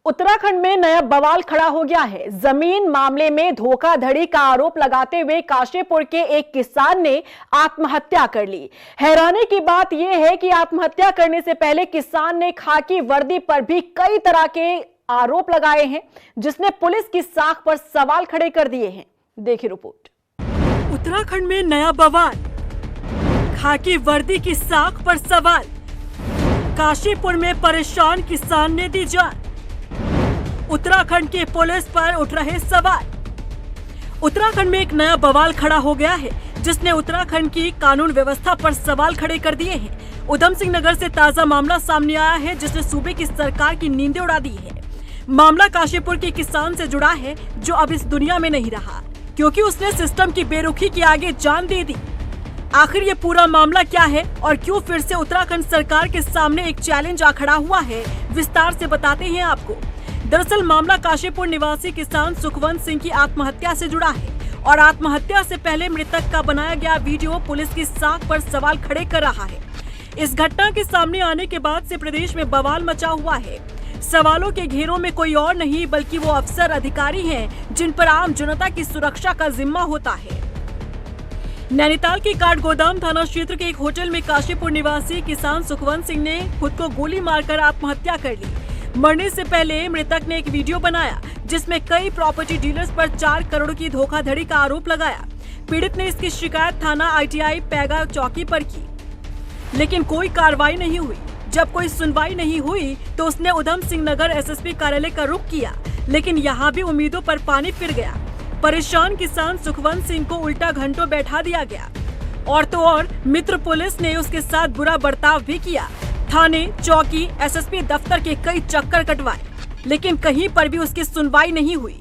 उत्तराखंड में नया बवाल खड़ा हो गया है। जमीन मामले में धोखाधड़ी का आरोप लगाते हुए काशीपुर के एक किसान ने आत्महत्या कर ली। हैरानी की बात यह है कि आत्महत्या करने से पहले किसान ने खाकी वर्दी पर भी कई तरह के आरोप लगाए हैं, जिसने पुलिस की साख पर सवाल खड़े कर दिए हैं। देखिए रिपोर्ट। उत्तराखंड में नया बवाल, खाकी वर्दी की साख पर सवाल। काशीपुर में परेशान किसान ने दी जान। उत्तराखंड की पुलिस पर उठ रहे सवाल। उत्तराखंड में एक नया बवाल खड़ा हो गया है, जिसने उत्तराखंड की कानून व्यवस्था पर सवाल खड़े कर दिए हैं। उधम सिंह नगर से ताजा मामला सामने आया है, जिसने सूबे की सरकार की नींदें उड़ा दी है। मामला काशीपुर के किसान से जुड़ा है, जो अब इस दुनिया में नहीं रहा, क्योंकि उसने सिस्टम की बेरुखी के आगे जान दे दी। आखिर ये पूरा मामला क्या है और क्यों फिर से उत्तराखंड सरकार के सामने एक चैलेंज आ खड़ा हुआ है, विस्तार से बताते हैं आपको। दरअसल मामला काशीपुर निवासी किसान सुखवंत सिंह की आत्महत्या से जुड़ा है और आत्महत्या से पहले मृतक का बनाया गया वीडियो पुलिस की साख पर सवाल खड़े कर रहा है। इस घटना के सामने आने के बाद से प्रदेश में बवाल मचा हुआ है। सवालों के घेरों में कोई और नहीं बल्कि वो अफसर अधिकारी हैं, जिन पर आम जनता की सुरक्षा का जिम्मा होता है। नैनीताल के काठगोदाम थाना क्षेत्र के एक होटल में काशीपुर निवासी किसान सुखवंत सिंह ने खुद को गोली मारकर आत्महत्या कर ली। मरने से पहले मृतक ने एक वीडियो बनाया, जिसमें कई प्रॉपर्टी डीलर्स पर 4 करोड़ की धोखाधड़ी का आरोप लगाया। पीड़ित ने इसकी शिकायत थाना ITI पैगा चौकी पर की, लेकिन कोई कार्रवाई नहीं हुई। जब कोई सुनवाई नहीं हुई तो उसने उधम सिंह नगर SSP कार्यालय का रुख किया, लेकिन यहाँ भी उम्मीदों पर पानी फिर गया। परेशान किसान सुखवंत सिंह को उल्टा घंटों बैठा दिया गया और तो और मित्र पुलिस ने उसके साथ बुरा बर्ताव भी किया। थाने, चौकी, SSP दफ्तर के कई चक्कर कटवाए, लेकिन कहीं पर भी उसकी सुनवाई नहीं हुई,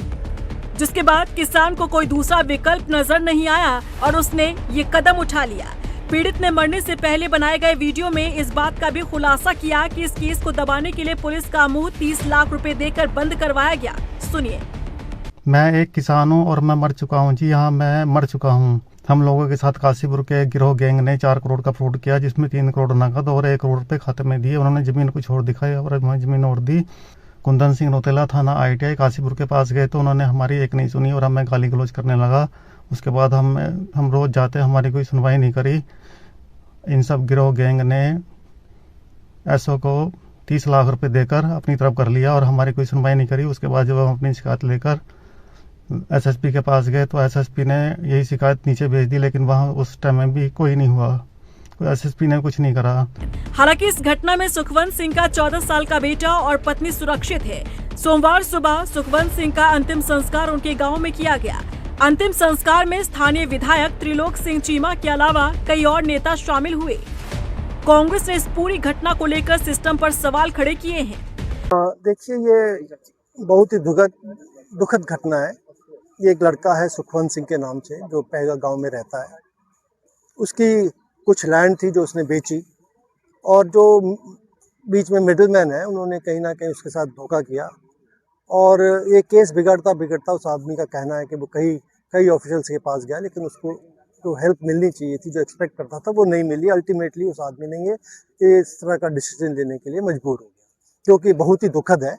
जिसके बाद किसान को कोई दूसरा विकल्प नजर नहीं आया और उसने ये कदम उठा लिया। पीड़ित ने मरने से पहले बनाए गए वीडियो में इस बात का भी खुलासा किया कि इस केस को दबाने के लिए पुलिस का मुंह 30 लाख रुपए देकर बंद करवाया गया। सुनिए। मैं एक किसान हूँ और मैं मर चुका हूँ जी। हाँ, मैं मर चुका हूँ। हम लोगों के साथ काशीपुर के गिरोह गैंग ने 4 करोड़ का फ्रॉड किया, जिसमें 3 करोड़ नकद और 1 करोड़ रुपए खाते में दिए। उन्होंने जमीन कुछ और दिखाई और हमें जमीन और दी। कुंदन सिंह रोतेला थाना ITI काशीपुर के पास गए तो उन्होंने हमारी एक नहीं सुनी और हमें गाली गलौज करने लगा। उसके बाद हम रोज जाते, हमारी कोई सुनवाई नहीं करी। इन सब गिरोह गैंग ने SO को 30 लाख रुपए देकर अपनी तरफ कर लिया और हमारी कोई सुनवाई नहीं करी। उसके बाद जब हम अपनी शिकायत लेकर SSP के पास गए तो SSP ने यही शिकायत नीचे भेज दी, लेकिन वहाँ उस टाइम में भी कोई नहीं हुआ। कोई SSP ने कुछ नहीं करा। हालांकि इस घटना में सुखवंत सिंह का 14 साल का बेटा और पत्नी सुरक्षित है। सोमवार सुबह सुखवंत सिंह का अंतिम संस्कार उनके गांव में किया गया। अंतिम संस्कार में स्थानीय विधायक त्रिलोक सिंह चीमा के अलावा कई और नेता शामिल हुए। कांग्रेस ने इस पूरी घटना को लेकर सिस्टम पर सवाल खड़े किए हैं। देखिए, ये बहुत ही दुखद घटना है। ये एक लड़का है सुखवंत सिंह के नाम से, जो पैगा गांव में रहता है। उसकी कुछ लैंड थी जो उसने बेची, और जो बीच में मिडिलमैन है उन्होंने कहीं ना कहीं उसके साथ धोखा किया। और ये केस बिगड़ता बिगड़ता उस आदमी का कहना है कि वो कई ऑफिशियल्स के पास गया, लेकिन उसको जो हेल्प मिलनी चाहिए थी, जो एक्सपेक्ट करता था, वो नहीं मिली। अल्टीमेटली उस आदमी ने ये इस तरह का डिसीजन लेने के लिए मजबूर हो गया, जो कि बहुत ही दुखद है।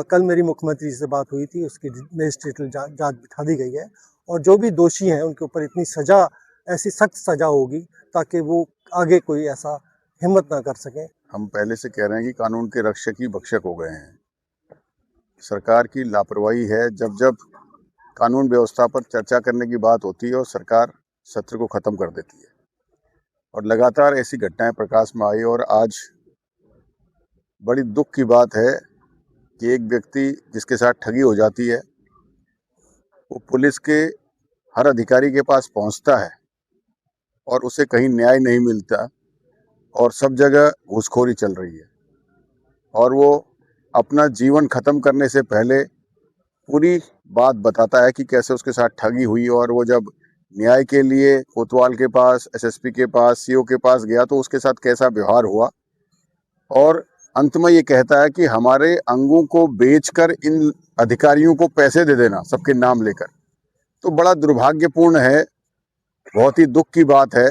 कल मेरी मुख्यमंत्री जी से बात हुई थी, उसकी मजिस्ट्रेटल जांच बिठा दी गई है और जो भी दोषी हैं उनके ऊपर इतनी सजा, ऐसी सख्त सजा होगी ताकि वो आगे कोई ऐसा हिम्मत ना कर सकें। हम पहले से कह रहे हैं कि कानून के रक्षक ही भक्षक हो गए हैं। सरकार की लापरवाही है। जब जब कानून व्यवस्था पर चर्चा करने की बात होती है और सरकार सत्र को खत्म कर देती है, और लगातार ऐसी घटनाएं प्रकाश में आई। और आज बड़ी दुख की बात है कि एक व्यक्ति जिसके साथ ठगी हो जाती है, वो पुलिस के हर अधिकारी के पास पहुंचता है और उसे कहीं न्याय नहीं मिलता और सब जगह घूसखोरी चल रही है। और वो अपना जीवन खत्म करने से पहले पूरी बात बताता है कि कैसे उसके साथ ठगी हुई। और वो जब न्याय के लिए कोतवाल के पास, SSP के पास, CO के पास गया तो उसके साथ कैसा व्यवहार हुआ, और अंत में ये कहता है कि हमारे अंगों को बेचकर इन अधिकारियों को पैसे दे देना, सबके नाम लेकर। तो बड़ा दुर्भाग्यपूर्ण है, बहुत ही दुख की बात है।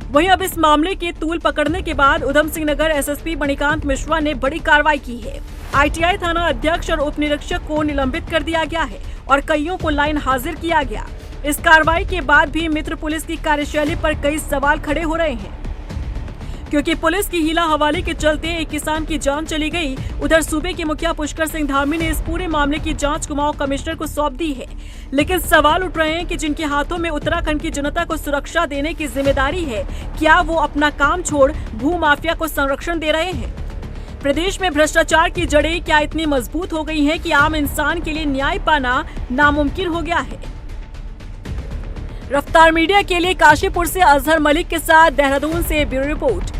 वहीं अब इस मामले के तूल पकड़ने के बाद उधम सिंह नगर एसएसपी मणिकांत मिश्रा ने बड़ी कार्रवाई की है। आईटीआई थाना अध्यक्ष और उप निरीक्षक को निलंबित कर दिया गया है और कईयों को लाइन हाजिर किया गया। इस कार्रवाई के बाद भी मित्र पुलिस की कार्यशैली पर कई सवाल खड़े हो रहे हैं, क्योंकि पुलिस की हीला हवाले के चलते एक किसान की जान चली गई। उधर सूबे के मुखिया पुष्कर सिंह धामी ने इस पूरे मामले की जांच कुमाऊं कमिश्नर को सौंप दी है, लेकिन सवाल उठ रहे हैं कि जिनके हाथों में उत्तराखंड की जनता को सुरक्षा देने की जिम्मेदारी है, क्या वो अपना काम छोड़ भू माफिया को संरक्षण दे रहे हैं? प्रदेश में भ्रष्टाचार की जड़ें क्या इतनी मजबूत हो गई हैं कि आम इंसान के लिए न्याय पाना नामुमकिन हो गया है? रफ्तार मीडिया के लिए काशीपुर से अजहर मलिक के साथ देहरादून से ब्यूरो रिपोर्ट।